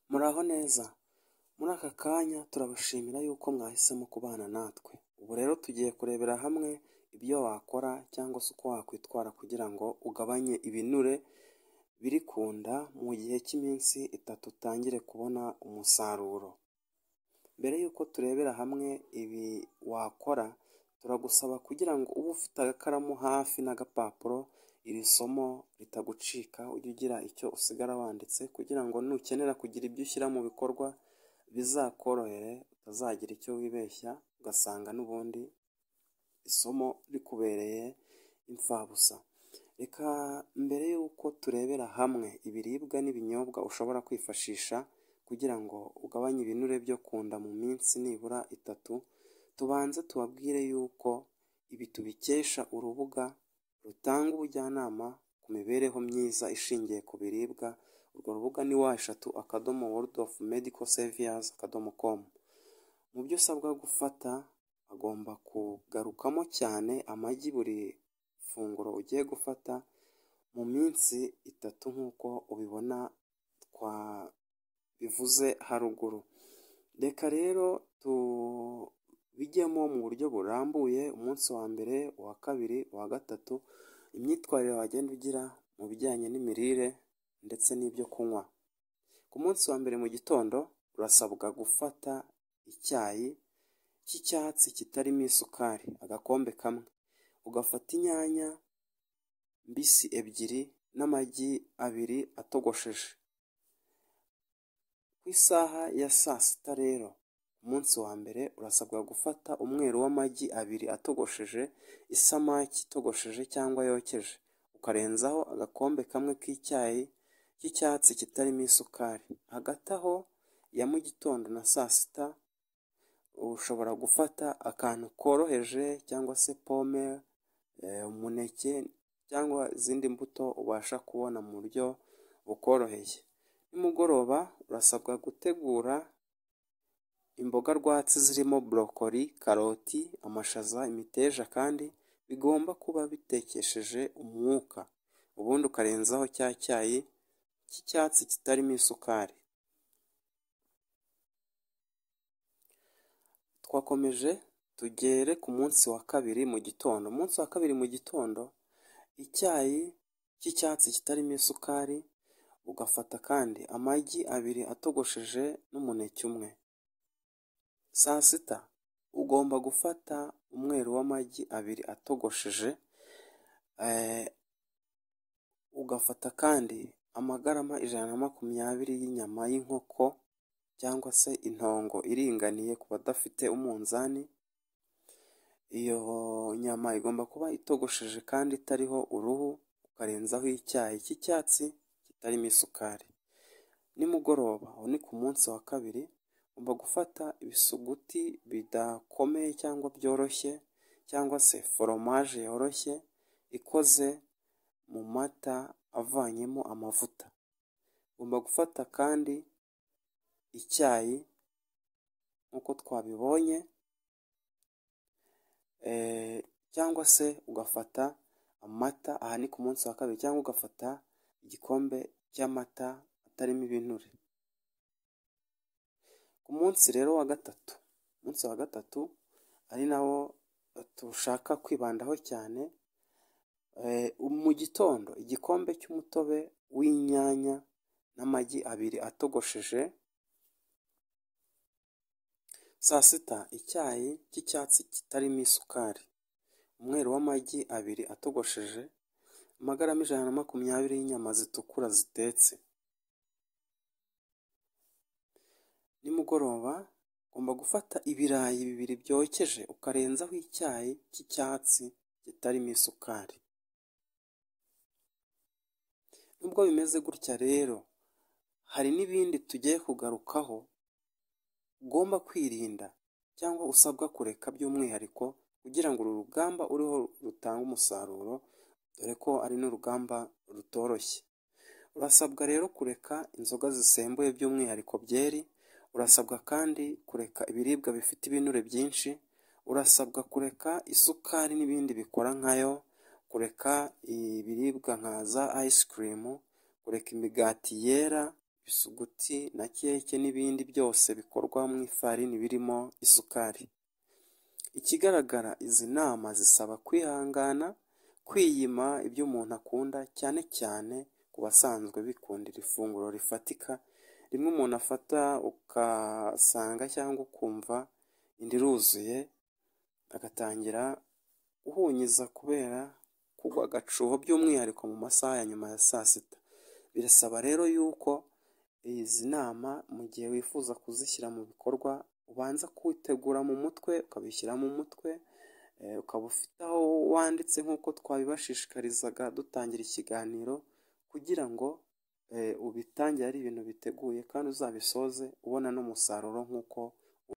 Muraho neza, muri aka kanya turabashimira yuko mwahisemo kubana natwe. Ubu rero tugiye kurebera hamwe ibyo wakora cyangwa se uko wakwitwara kugira ngo ugabanye ibinure biri ku nda mu gihe cy'iminsi 3 utangire kubona umusaruro. Mbere yuko turebera hamwe ibi wakora, turagusaba kugira ngo ube ufite agakaramu hafi n'agapapuro, iri somo ritagucika, ujye ugira icyo usigara wanditse kugira ngo nukenera kugira ibyo ushyira mu bikorwa bizakorohere, utazagira icyo wibeshya ugasanga n'ubundi isomo rikubereye imfabusa. Reka mbere y'uko turebera hamwe ibiribwa n'ibinyobwa ushobora kwifashisha kugira ngo ugabanye ibinure byo ku nda mu minsi nibura 3, tubanze tubabwire yuko ibi tubikesha urubuga rutanga ubujyanama ku mibereho myiza ishingiye ku biribwa. Urwo rubuga ni www.worldofmedicalsaviors.com. Mu byo usabwa gufata agomba kugarukamo cyane amagi buri funguro ugiye gufata mu minsi 3 nk'uko ubibona twabivuze haruguru. Reka rero tubijyemo mu buryo burambuye. Umunsi wa mbere, uwa kabiri, uwa gatatu, imyitwarire wagenda ugira mu bijyanye n'imirire ndetse n'ibyo kunywa. Ku munsi wa mbere mu gitondo urasabwa gufata icyayi cy'icyatsi kitarimo isukari, agakombe kamwe, ugafata inyanya mbisi 2 n'amagi 2 atogosheje. Ku isaha ya saa sita rero, umunsi wa mbere urasabwa gufata umweru w'amagi 2 atogosheje, isamaki itogosheje cyangwa yokeje, ukarenzaho agakombe kamwe k'icyayi cy'icyatsi kitarimo isukari. Hagati aho ya mu gitondo na saa sita ushobora gufata akantu koroheje cyangwa se pome, umuneke cyangwa izindi mbuto ubasha kubona mu buryo bukoroheye. Nimugoroba urasabwa gutegura imboga rwatsi zirimo brokoli, karoti, amashaza, imiteja kandi bigomba kuba bitekesheje umwuka, ubundi ukarenzaho cya cyayi cy'icyatsi kitarimo isukari. Twakomeje tugere ku munsi wa kabiri mu gitondo. Umunsi wa kabiri mu gitondo, icyayi cy'icyatsi kitarimo isukari, ugafata kandi amagi 2 atogosheje n'umuneke 1. Saa sita ugomba gufata umweru w'amagi 2 atogosheje, ugafata kandi amagarama 120 y'inyama y'inkoko cyangwa se intongo iringaniye ku badafite umunzani. Iyo nyama igomba kuba itogosheje kandi itariho uruhu, ukarenzaho icyayi cy'icyatsi kitarimo isukari. Nimugoroba, aho ni ku munsi wa kabiri, ugomba gufata ibisuguti bidakomeye cyangwa byoroshye cyangwa se foromaje yoroshye ikoze mu mata avanyemo amavuta. Ugomba gufata kandi icyayi nk'uko twabibonye, cyangwa se ugafata amata, aha ni ku munsi wa kabiri, cyangwa ugafata igikombe cy'amata atarimo ibinure. Ku munsi rero wa gatatu, umunsi wa gatatu ari nawo tushaka kwibandaho cyane, mu gitondo igikombe cy'umutobe w'inyanya n'amagi 2 atogosheje. Saa sita icyayi cy'icyatsi kitarimo isukari, umweru w'amagi 2 atogosheje, amagarama 120 y'inyama zitukura zitetse. Nimugoroba ugomba gufata ibirayi 2 byokeje, ukarenzaho icyayi cy'icyatsi kitarimo isukari. Nubwo bimeze gutya rero, hari n'ibindi tugiye kugarukaho ugomba kwirinda cyangwa usabwa kureka by'umwihariko kugira ngo uru rugamba uriho rutanga umusaruro, dore ko ari n'urugamba rutoroshye. Urasabwa rero kureka inzoga zisembuye by'umwihariko byeri, urasabwa kandi kureka ibiribwa bifite ibinure byinshi, urasabwa kureka isukari n'ibindi bikora nkayo, kureka ibiribwa nka za ice cream, kureka imigati yera ibisuguti na keke n'ibindi byose bikorwa mu ifarini birimo isukari. Ikigaragara izi nama zisaba kwihangana, kwiyima ibyo umuntu akunda, cyane cyane ku basanzwe bikundira ifunguro rifatika, rimwe umuntu afata ugasanga cyangwa ukumva inda iruzuye, agatangira guhunyiza kubera kugwa agacuho by'umwihariko mu masaha ya nyuma ya saa sita. Birasaba rero yuko izi nama mu gihe wifuza kuzishyira mu bikorwa ubanza kwitegura mu mutwe, ukabishyira mu mutwe, ukaba ufite aho wanditse nk'uko twabibashishikarizaga dutangira ikiganiro, kugira ngo ubitangire ari ibintu biteguye kandi uzabisoze ubona n'umusaruro nk'uko